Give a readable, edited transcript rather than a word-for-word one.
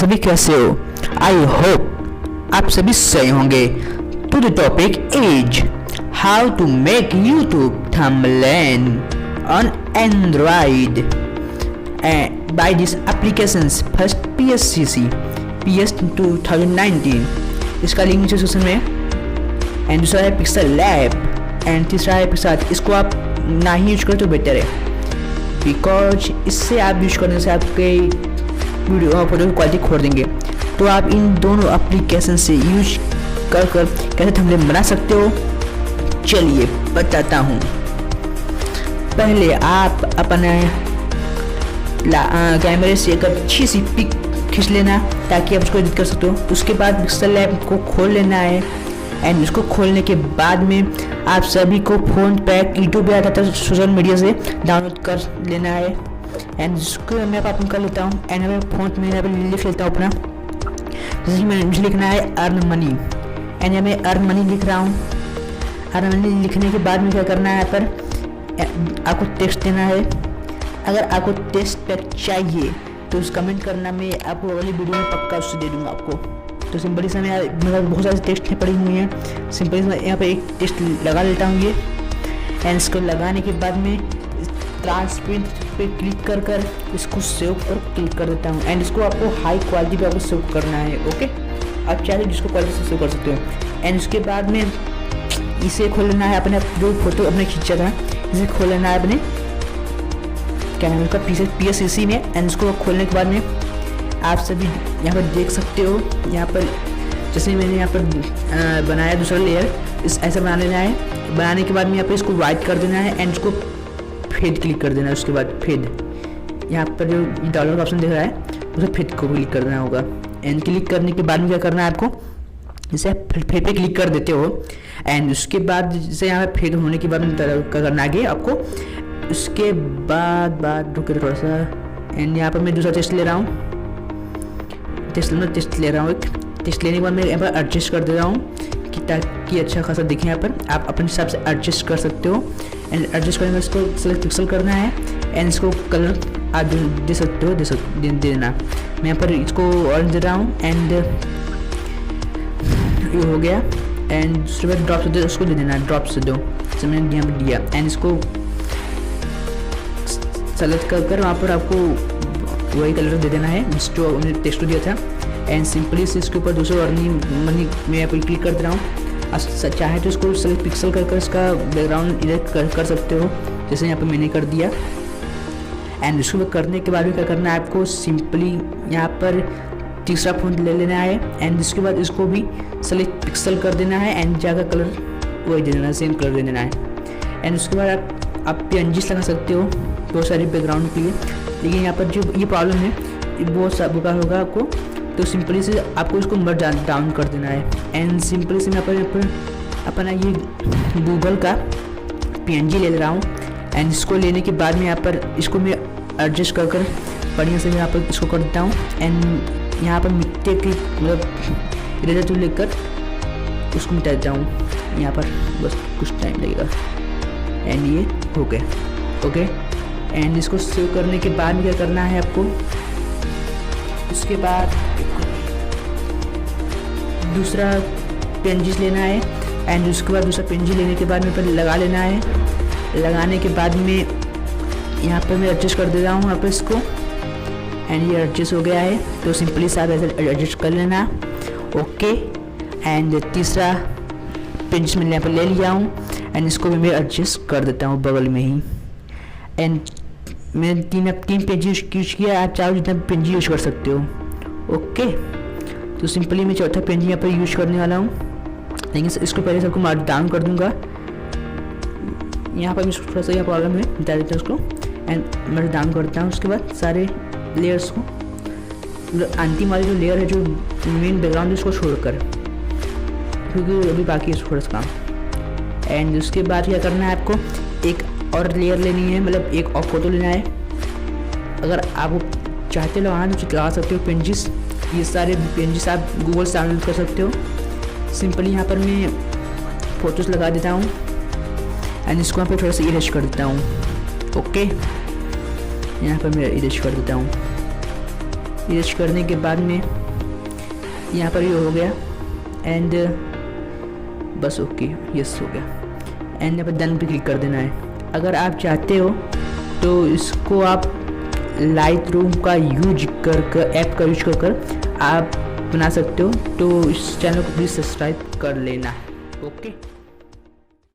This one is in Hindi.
सभी कैसे हो? आई होप आप सभी सही होंगे। To the topic is how to make YouTube thumbnail on Android by this applications. First PS 2019, इसका लिंक नीचे डिस्क्रिप्शन में। एंड दूसरा है पिक्सल लैब एंड तीसरा है पिक्सल। इसको आप ना ही यूज करें तो बेटर है, बिकॉज इससे आप यूज करने से आपके वीडियो और फोटो की क्वालिटी खो देंगे। तो आप इन दोनों एप्लीकेशन से यूज कर कैसे थंबनेल बना सकते हो, चलिए बताता हूँ। पहले आप अपने कैमरे से एक अच्छी सी पिक खींच लेना ताकि आप उसको एडिट कर सकते हो। उसके बाद पिक्सल लैब को खोल लेना है एंड उसको खोलने के बाद में आप सभी को फ़ोन पे यूट्यूब पे आता था सोशल मीडिया से डाउनलोड कर लेना है। एंड उसको मैं ओपन कर लेता हूँ एंड मैं फ़ोन में यहाँ पर लिख लेता हूँ अपना, जैसे कि मुझे लिखना है अर्न मनी एंड यहाँ मैं अर्न मनी लिख रहा हूँ। अर्न मनी लिखने के बाद में क्या करना है, यहाँ पर आपको टेक्स्ट देना है। अगर आपको टेक्स्ट पैक चाहिए तो उस कमेंट करना, मैं आपको अगली वीडियो में पक्का उससे दे दूँगा आपको। तो सिंपली से मेरे बहुत सारी टेक्स्ट पड़ी हुई हैं, सिंपली से यहाँ पे एक टेक्स्ट लगा लेता हूँ ये। एंड इसको लगाने के बाद में ट्रांसपेरेंट पे क्लिक कर इसको सेव पर क्लिक कर देता हूँ। एंड इसको आपको हाई क्वालिटी पे आपको सेव करना है। ओके, आप चाहे जिसको क्वालिटी से सेव कर सकते हो। एंड उसके बाद में इसे खोल लेना है, अपने जो फोटो अपने खींचा था इसे खोल लेना है अपने कैमरे का PS में। एंड इसको खोलने के बाद में आप सभी यहाँ पर देख सकते हो, यहाँ पर जैसे मैंने यहाँ पर बनाया दूसरा लेयर, इस ऐसा बना लेना है। बनाने के बाद में यहाँ पर इसको वाइट कर देना है एंड इसको फेड क्लिक कर देना है। उसके बाद फेड, यहाँ पर जो डॉलर का ऑप्शन दिख रहा है उसे फेड को क्लिक करना होगा। एंड क्लिक करने के बाद में क्या करना है आपको, जैसे आप फेड पे क्लिक कर देते हो एंड उसके बाद जैसे यहाँ पर फेड होने के बाद में करना आगे आपको। उसके बाद रुके थोड़ा सा, एंड यहाँ पर मैं दूसरा टेस्ट ले रहा हूँ। टेस्ट ले रहा हूँ एक टेस्ट लेने के बाद मैं यहाँ पर एडजस्ट कर दे रहा हूँ कि ताकि अच्छा खासा दिखे। यहाँ पर आप अपने हिसाब से एडजस्ट कर सकते हो। एंड एडजस्ट करने में इसको सेलेक्ट पिक्सल करना है एंड इसको कलर आप दे सकते हो, दे देना। मैं यहाँ पर इसको ऑरेंज दे रहा हूँ एंड ये हो गया। एंड दूसरे बाद ड्रॉप से दो, उसको दे देना, ड्रॉप से दो, जैसे मैंने यहाँ पर दिया। एंड इसको सेलेक्ट कर वहाँ पर आपको वही कलर दे देना है जो उन्होंने टेक्स्ट दिया था। एंड सिंपली से इसके ऊपर दूसरा अर्निंग मनी मैं यहाँ पर क्लिक कर दे रहा हूँ। चाहे तो इसको सेलेक्ट पिक्सल कर इसका बैकग्राउंड इधर कर सकते हो, जैसे यहाँ पर मैंने कर दिया। एंड इसको करने के बाद भी क्या करना है आपको, सिंपली यहाँ पर तीसरा फ़ॉन्ट ले लेना है एंड इसके बाद इसको भी सेलेक्ट पिक्सल कर देना है एंड जाकर कलर वही दे देना है, सेम कलर दे देना है। एंड उसके बाद आप PNGs लगा सकते हो बहुत सारी बैकग्राउंड के लिए, लेकिन यहाँ पर जो ये प्रॉब्लम है ये बहुत सा बुरा होगा आपको। तो सिंपली से आपको इसको मर्ज डाउन कर देना है। एंड सिंपली से मैं अपना ये गूगल का PNG ले रहा हूँ। एंड इसको लेने के बाद में यहाँ पर इसको मैं एडजस्ट कर बढ़िया से यहाँ पर इसको कर देता हूँ। एंड यहाँ पर मिट्टी की मतलब इरेजर टूल लेकर उसको मिटा देता हूँ यहाँ पर, बस कुछ टाइम लगेगा। एंड ये हो गया। ओके, एंड इसको सेव करने के बाद क्या करना है आपको, उसके बाद दूसरा PNG लेना है एंड उसके बाद दूसरा PNG लेने के बाद में पर लगा लेना है। लगाने के बाद में यहाँ पर मैं एडजस्ट कर दे रहा हूँ यहाँ पर इसको। एंड ये एडजस्ट हो गया है, तो सिंपली साथ ऐसे एडजस्ट कर लेना। ओके, एंड तीसरा PNG मैंने यहाँ पर ले लिया हूँ एंड इसको भी मैं एडजस्ट कर देता हूँ बगल में ही। एंड मैंने तीन PNG यूज किया, आप चाहो जितना PNG यूज कर सकते हो। ओके, तो सिंपली मैं चौथा PNG यहाँ पर यूज करने वाला हूँ, लेकिन इसको पहले सबको मार्क डाउन कर दूंगा। यहाँ पर भी थोड़ा सा यह प्रॉब्लम है, बता देता हूँ उसको। एंड मैं डाउन करता हूँ उसके बाद सारे लेयर्स को, अंतिम वाली जो लेयर है जो मेन बैकग्राउंड है उसको छोड़कर, क्योंकि अभी बाकी है थोड़ा सा काम। एंड उसके बाद क्या करना है आपको, एक और लेयर लेनी है, मतलब एक और फोटो लेना है। अगर आप चाहते हो लगाना तो लगा सकते हो PNGs, ये सारे PNGs आप गूगल से डाउनलोड कर सकते हो। सिंपली यहाँ पर मैं फोटोज़ लगा देता हूँ एंड इसको यहाँ पर थोड़ा सा इरेज कर देता हूँ। ओके, यहाँ पर मैं इरेज कर देता हूँ। इरेज करने के बाद में यहाँ पर ये हो गया एंड बस ओके, यस हो गया एंड यहाँ पर डन पे क्लिक कर देना है। अगर आप चाहते हो तो इसको आप लाइट रूम का यूज कर ऐप का यूज कर आप बना सकते हो। तो इस चैनल को प्लीज़ सब्सक्राइब कर लेना। ओके।